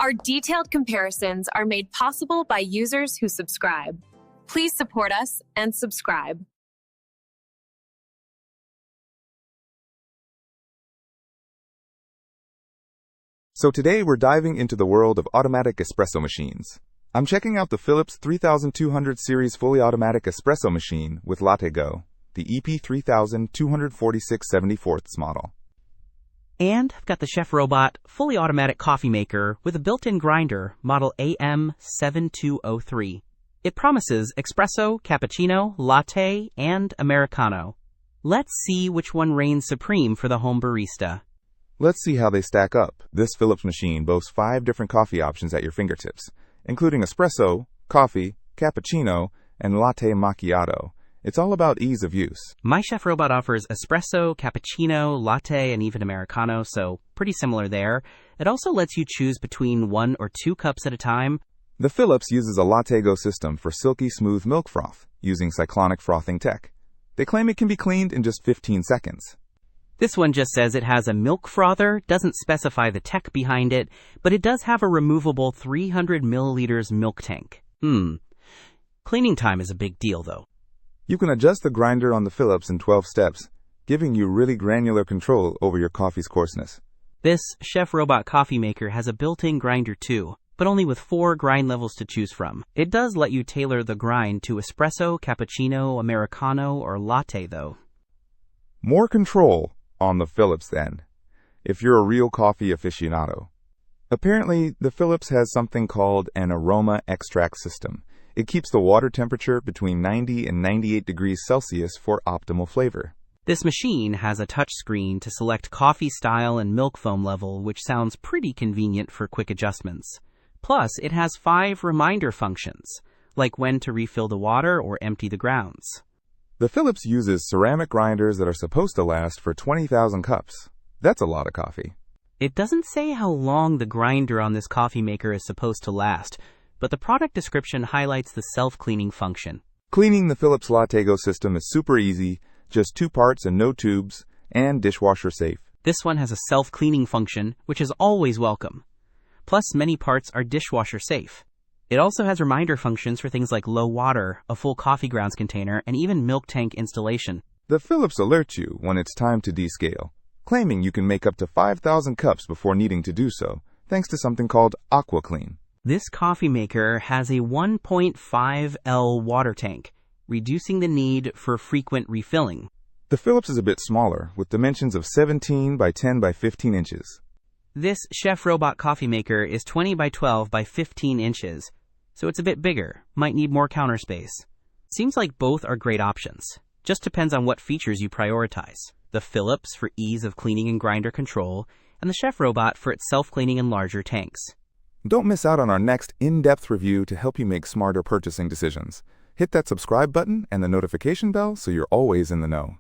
Our detailed comparisons are made possible by users who subscribe. Please support us and subscribe. So today we're diving into the world of automatic espresso machines. I'm checking out the Philips 3200 series fully automatic espresso machine with LatteGo, the EP3246/74 model. And I've got the ChefRobot fully automatic coffee maker with a built-in grinder, model AM7203. It promises espresso, cappuccino, latte, and americano. Let's see which one reigns supreme for the home barista. Let's see how they stack up. This Philips machine boasts 5 different coffee options at your fingertips, including espresso, coffee, cappuccino, and latte macchiato. It's all about ease of use. My ChefRobot offers espresso, cappuccino, latte, and even americano, so pretty similar there. It also lets you choose between 1 or 2 cups at a time. The Philips uses a LatteGo system for silky smooth milk froth, using cyclonic frothing tech. They claim it can be cleaned in just 15 seconds. This one just says it has a milk frother, doesn't specify the tech behind it, but it does have a removable 300 milliliters milk tank. Cleaning time is a big deal, though. You can adjust the grinder on the Philips in 12 steps, giving you really granular control over your coffee's coarseness. This ChefRobot Coffee Maker has a built-in grinder too, but only with 4 grind levels to choose from. It does let you tailor the grind to espresso, cappuccino, americano, or latte, though. More control on the Philips then, if you're a real coffee aficionado. Apparently, the Philips has something called an aroma extract system. It keeps the water temperature between 90 and 98 degrees Celsius for optimal flavor. This machine has a touch screen to select coffee style and milk foam level, which sounds pretty convenient for quick adjustments. Plus, it has 5 reminder functions, like when to refill the water or empty the grounds. The Philips uses ceramic grinders that are supposed to last for 20,000 cups. That's a lot of coffee. It doesn't say how long the grinder on this coffee maker is supposed to last, but the product description highlights the self-cleaning function. Cleaning the Philips LatteGo system is super easy, just 2 parts and no tubes, and dishwasher safe. This one has a self-cleaning function, which is always welcome. Plus, many parts are dishwasher safe. It also has reminder functions for things like low water, a full coffee grounds container, and even milk tank installation. The Philips alerts you when it's time to descale, claiming you can make up to 5,000 cups before needing to do so, thanks to something called AquaClean. This coffee maker has a 1.5 L water tank, reducing the need for frequent refilling. The Philips is a bit smaller, with dimensions of 17 by 10 by 15 inches. This ChefRobot coffee maker is 20 by 12 by 15 inches, so it's a bit bigger, might need more counter space. Seems like both are great options. Just depends on what features you prioritize. The Philips for ease of cleaning and grinder control, and the ChefRobot for its self-cleaning and larger tanks. Don't miss out on our next in-depth review to help you make smarter purchasing decisions. Hit that subscribe button and the notification bell so you're always in the know.